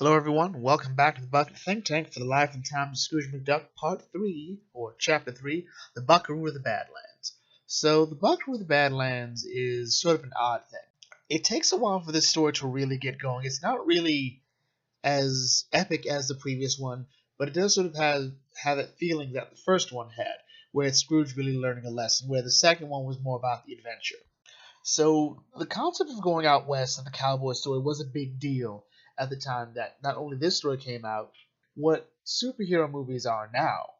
Hello, everyone. Welcome back to the Bucket Think Tank for the Life and Times of Scrooge McDuck, Part 3, or Chapter 3, The Buckaroo of the Badlands. So, the Buckaroo of the Badlands is sort of an odd thing. It takes a while for this story to really get going. It's not really as epic as the previous one, but it does sort of have that feeling that the first one had, where it's Scrooge really learning a lesson, where the second one was more about the adventure. So, the concept of going out west of the cowboy story was a big deal at the time that not only this story came out, what superhero movies are now,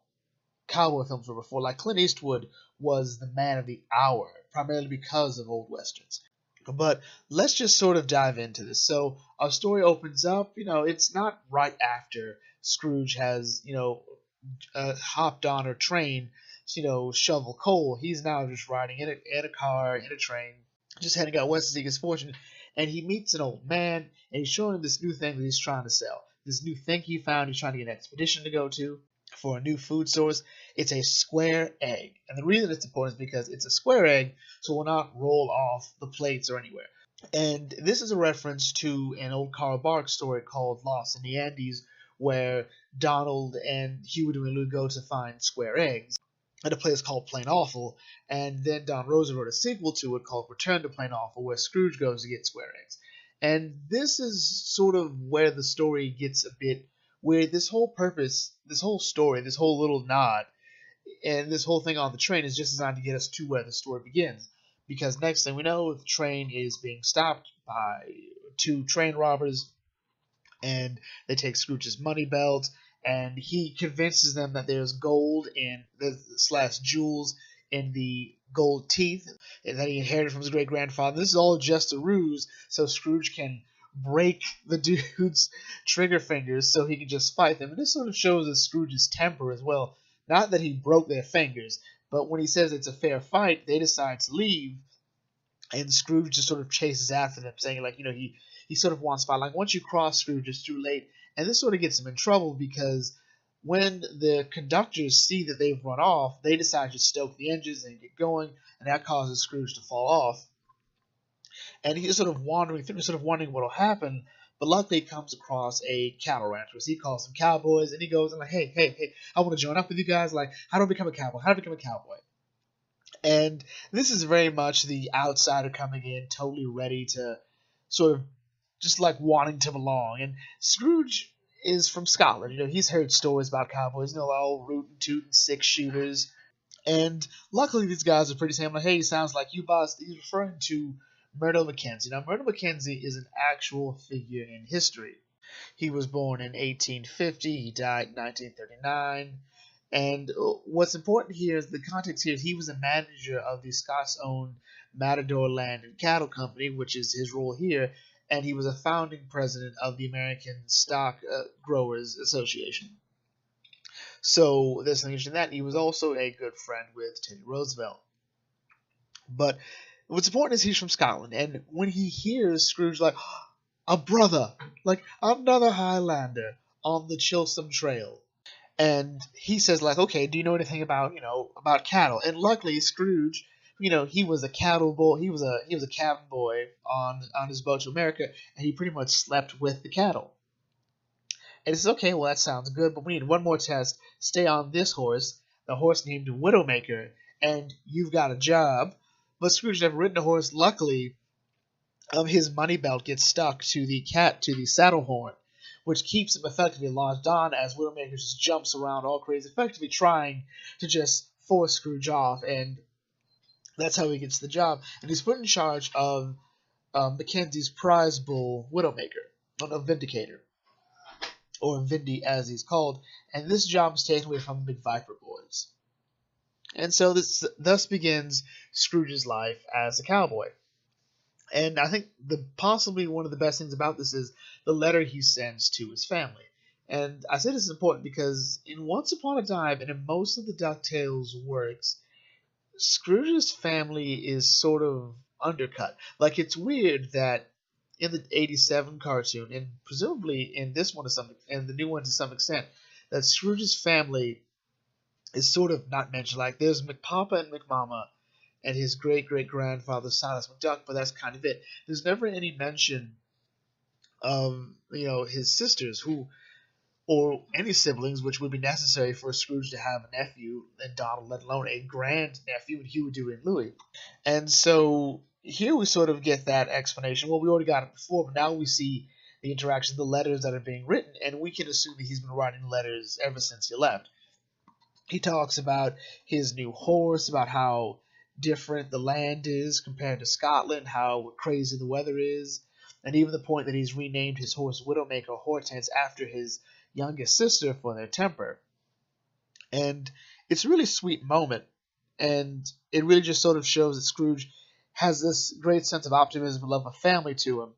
cowboy films were before. Like Clint Eastwood was the man of the hour, primarily because of old westerns. But let's just sort of dive into this. So our story opens up, it's not right after Scrooge has, hopped on a train, shovel coal. He's now just riding in a car, in a train, just heading out west to seek his fortune, and he meets an old man, and he's showing him this new thing that he's trying to sell. This new thing he found he's trying to get an expedition to go to for a new food source. It's a square egg. And the reason it's important is because it's a square egg, so it will not roll off the plates or anywhere. And this is a reference to an old Carl Barks story called Lost in the Andes, where Donald and Huey and Lou go to find square eggs at a place called Plain Awful, and then Don Rosa wrote a sequel to it called Return to Plain Awful, where Scrooge goes to get square eggs. And this is sort of where the story gets a bit weird. This whole story, this whole little nod, and this whole thing on the train is just designed to get us to where the story begins. Because next thing we know, the train is being stopped by two train robbers, and they take Scrooge's money belt, and he convinces them that there's gold in / jewels in the gold teeth that he inherited from his great grandfather. This is all just a ruse so Scrooge can break the dude's trigger fingers so he can just fight them. And this sort of shows us Scrooge's temper as well. Not that he broke their fingers, but when he says it's a fair fight, they decide to leave, and Scrooge just sort of chases after them, saying he sort of wants to fight. Like, once you cross Scrooge, it's too late. And this sort of gets him in trouble because when the conductors see that they've run off, they decide to stoke the engines and get going, and that causes Scrooge to fall off. And he's sort of wandering through, sort of wondering what will happen, but luckily he comes across a cattle ranchers. He calls them cowboys, and he goes and like, hey, I want to join up with you guys. Like, how do I become a cowboy? How do I become a cowboy? And this is very much the outsider coming in, totally ready to sort of just like wanting to belong. And Scrooge is from Scotland. He's heard stories about cowboys, all rootin' tootin' 6-shooters. And luckily these guys are pretty same. Like, hey, he sounds like you, boss. He's referring to Myrtle Mackenzie. Now, Myrtle Mackenzie is an actual figure in history. He was born in 1850. He died in 1939. And what's important here is the context here is he was a manager of the Scots-owned Matador Land and Cattle Company, which is his role here, and he was a founding president of the American Stock Growers Association. So there's something interesting in that. He was also a good friend with Teddy Roosevelt. But what's important is he's from Scotland, and when he hears Scrooge, like, a brother, like another Highlander on the Chilsum Trail, and he says, like, okay, do you know anything about cattle? And luckily Scrooge, he was a cattle boy. He was a cabin boy on his boat to America, and he pretty much slept with the cattle. And he says, okay, well, that sounds good, but we need one more test. Stay on this horse, the horse named Widowmaker, and you've got a job. But Scrooge never ridden a horse. Luckily, his money belt gets stuck to the saddle horn, which keeps him effectively lodged on as Widowmaker just jumps around all crazy, effectively trying to just force Scrooge off, and that's how he gets the job. And he's put in charge of Mackenzie's prize bull, Widowmaker, Vindicator, or Vindy as he's called, and this job is taken away from the Big Viper boys. And so this thus begins Scrooge's life as a cowboy. And I think possibly one of the best things about this is the letter he sends to his family. And I say this is important because in Once Upon a Time and in most of the Ducktales works, Scrooge's family is sort of undercut. Like, it's weird that in the 87 cartoon, and presumably in this one and the new one to some extent, that Scrooge's family is sort of not mentioned. Like, there's McPapa and McMama and his great-great-grandfather Silas McDuck, but that's kind of it. There's never any mention of his sisters who or any siblings, which would be necessary for Scrooge to have a nephew and Donald, let alone a grand nephew, and Huey, Dewey, and Louie. And so here we sort of get that explanation. Well, we already got it before, but now we see the interaction, the letters that are being written, and we can assume that he's been writing letters ever since he left. He talks about his new horse, about how different the land is compared to Scotland, how crazy the weather is, and even the point that he's renamed his horse Widowmaker Hortense after his youngest sister for their temper. And it's a really sweet moment, and it really just sort of shows that Scrooge has this great sense of optimism and love of family to him.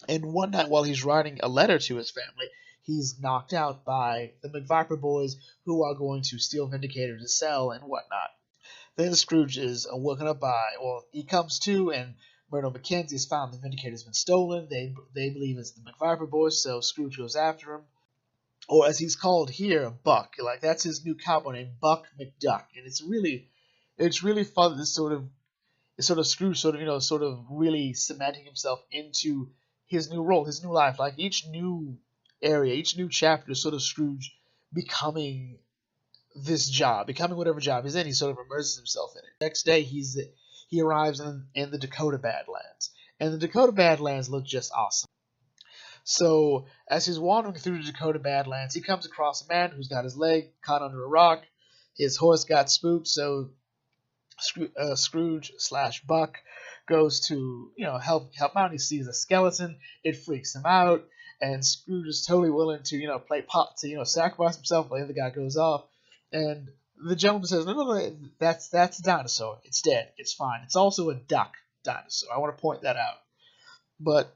And one night while he's writing a letter to his family, he's knocked out by the McViper boys who are going to steal Vindicator to sell and whatnot. Then Scrooge is woken up by, he comes to, and Myrtle Mackenzie's found the Vindicator's been stolen. They believe it's the McViper boys, so Scrooge goes after him. Or as he's called here, Buck. Like, that's his new cowboy name, Buck McDuck. And it's really fun, this sort of Scrooge sort of really cementing himself into his new role, his new life. Like, each new area, each new chapter is sort of Scrooge becoming this job, becoming whatever job he's in. He sort of immerses himself in it. Next day, he arrives in the Dakota Badlands. And the Dakota Badlands look just awesome. So, as he's wandering through the Dakota Badlands, he comes across a man who's got his leg caught under a rock. His horse got spooked, so Scrooge / Buck goes to help out. He sees a skeleton. It freaks him out, and Scrooge is totally willing to play pot to sacrifice himself while the other guy goes off. And the gentleman says, no, that's a dinosaur. It's dead. It's fine. It's also a duck dinosaur. I want to point that out. But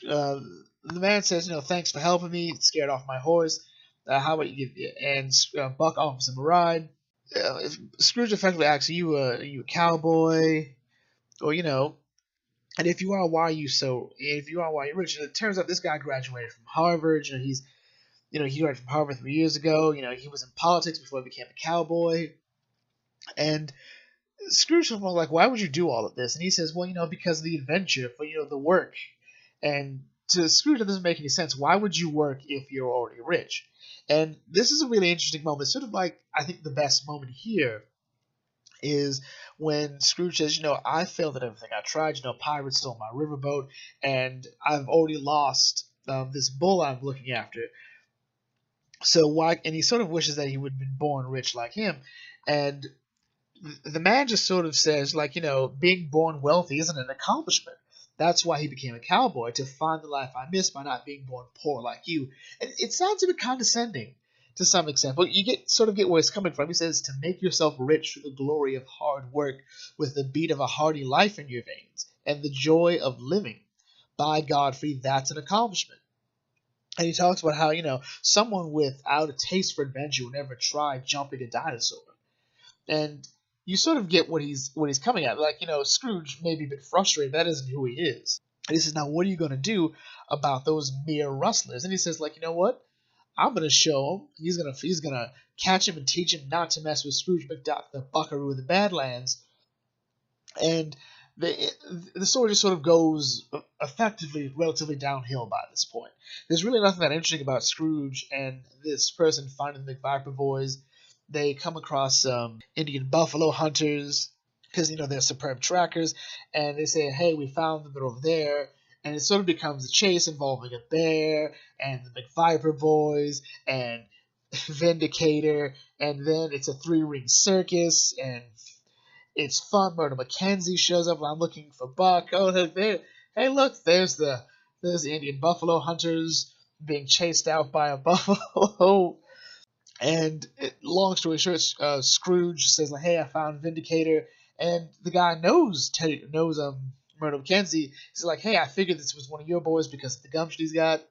the man says, thanks for helping me. It scared off my horse. How about you give? And Buck offers him a ride. Scrooge effectively asks, are you a cowboy? Or and if you are, why are you so? If you are, why are you rich? And it turns out this guy graduated from Harvard. He graduated from Harvard 3 years ago. He was in politics before he became a cowboy. And Scrooge was like, why would you do all of this? And he says, well, because of the adventure, for the work. And to Scrooge, it doesn't make any sense. Why would you work if you're already rich? And this is a really interesting moment. It's sort of like, I think the best moment here is when Scrooge says, I failed at everything I tried. Pirates stole my riverboat, and I've already lost this bull I'm looking after. So why? And he sort of wishes that he would have been born rich like him. And the man just sort of says, being born wealthy isn't an accomplishment. That's why he became a cowboy, to find the life I missed by not being born poor like you. And it sounds a bit condescending to some extent, but you get where it's coming from. He says to make yourself rich through the glory of hard work, with the beat of a hearty life in your veins, and the joy of living. By Godfrey, that's an accomplishment. And he talks about how, someone without a taste for adventure would never try jumping a dinosaur. And you sort of get what he's coming at. Scrooge may be a bit frustrated. That isn't who he is. And he says, now what are you going to do about those mere rustlers? And he says, you know what? I'm going to show him. He's going to catch him and teach him not to mess with Scrooge McDuck, the Buckaroo of the Badlands. And the story just sort of goes effectively relatively downhill by this point. There's really nothing that interesting about Scrooge and this person finding the McViper boys. They come across Indian buffalo hunters because they're superb trackers, and they say, hey, we found them, they're over there. And it sort of becomes a chase involving a bear and the McViper boys and Vindicator, and then it's a 3-ring circus, and it's fun. Myrtle Mackenzie shows up while I'm looking for Buck. Oh, hey, look, there's the Indian buffalo hunters being chased out by a buffalo. And long story short, Scrooge says, hey, I found Vindicator, and the guy knows Myrtle Mackenzie. He's like, hey, I figured this was one of your boys because of the gumption he's got.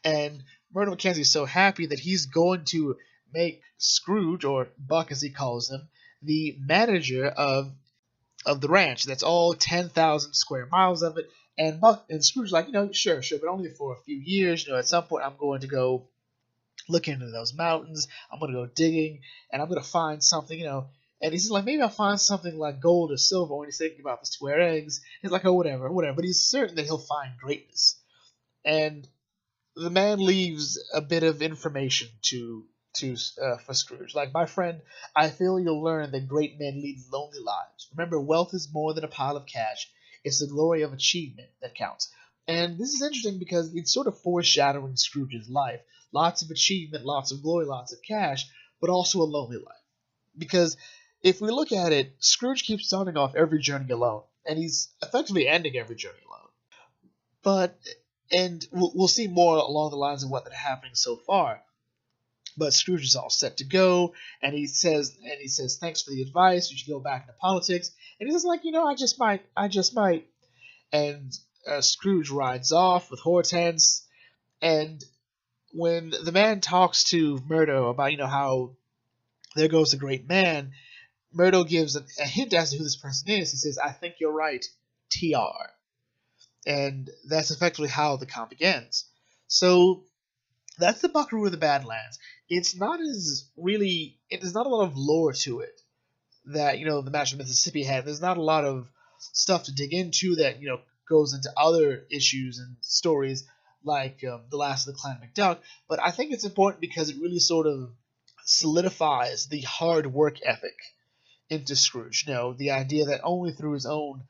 And Myrtle Mackenzie's so happy that he's going to make Scrooge, or Buck as he calls him, the manager of the ranch. That's all 10,000 square miles of it. And Scrooge's like, sure, but only for a few years. At some point I'm going to go look into those mountains. I'm going to go digging, and I'm going to find something, And he's like, maybe I'll find something like gold or silver when he's thinking about the square eggs. He's like, oh, whatever, whatever. But he's certain that he'll find greatness. And the man leaves a bit of information for Scrooge. Like, my friend, I feel you'll learn that great men lead lonely lives. Remember, wealth is more than a pile of cash. It's the glory of achievement that counts. And this is interesting because it's sort of foreshadowing Scrooge's life. Lots of achievement, lots of glory, lots of cash, but also a lonely life. Because if we look at it, Scrooge keeps starting off every journey alone, and he's effectively ending every journey alone. But, and we'll see more along the lines of what that happening so far. But Scrooge is all set to go, and he says, thanks for the advice. You should go back into politics. And he's like, I just might. And Scrooge rides off with Hortense, and when the man talks to Murdo about, how there goes a great man, Murdo gives a hint as to who this person is. He says, I think you're right, TR. And that's effectively how the comic ends. So that's the Buckaroo of the Badlands. There's not a lot of lore to it that, the Match of Mississippi had. There's not a lot of stuff to dig into that, goes into other issues and stories like The Last of the Clan McDuck. But I think it's important because it really sort of solidifies the hard work ethic into Scrooge. The idea that only through his own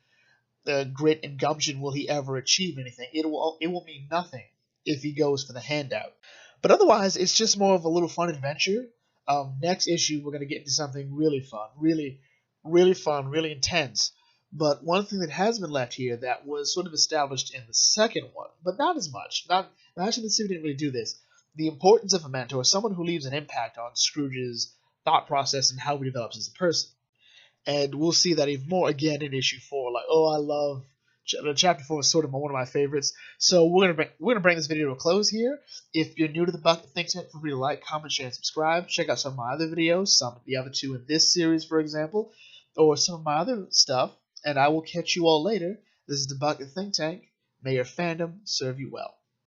grit and gumption will he ever achieve anything. It will mean nothing if he goes for the handout. But otherwise, it's just more of a little fun adventure. Next issue, we're going to get into something really fun, really, really fun, really intense. But one thing that has been left here that was sort of established in the second one, but not as much. Actually, the series didn't really do this. The importance of a mentor, someone who leaves an impact on Scrooge's thought process and how he develops as a person. And we'll see that even more again in issue 4. Like, I love chapter 4 is sort of one of my favorites. So we're gonna bring this video to a close here. If you're new to the Bucket Think Tank, feel free to like, comment, share, and subscribe. Check out some of my other videos, some of the other 2 in this series, for example, or some of my other stuff. And I will catch you all later. This is the Bucket Think Tank. May your fandom serve you well.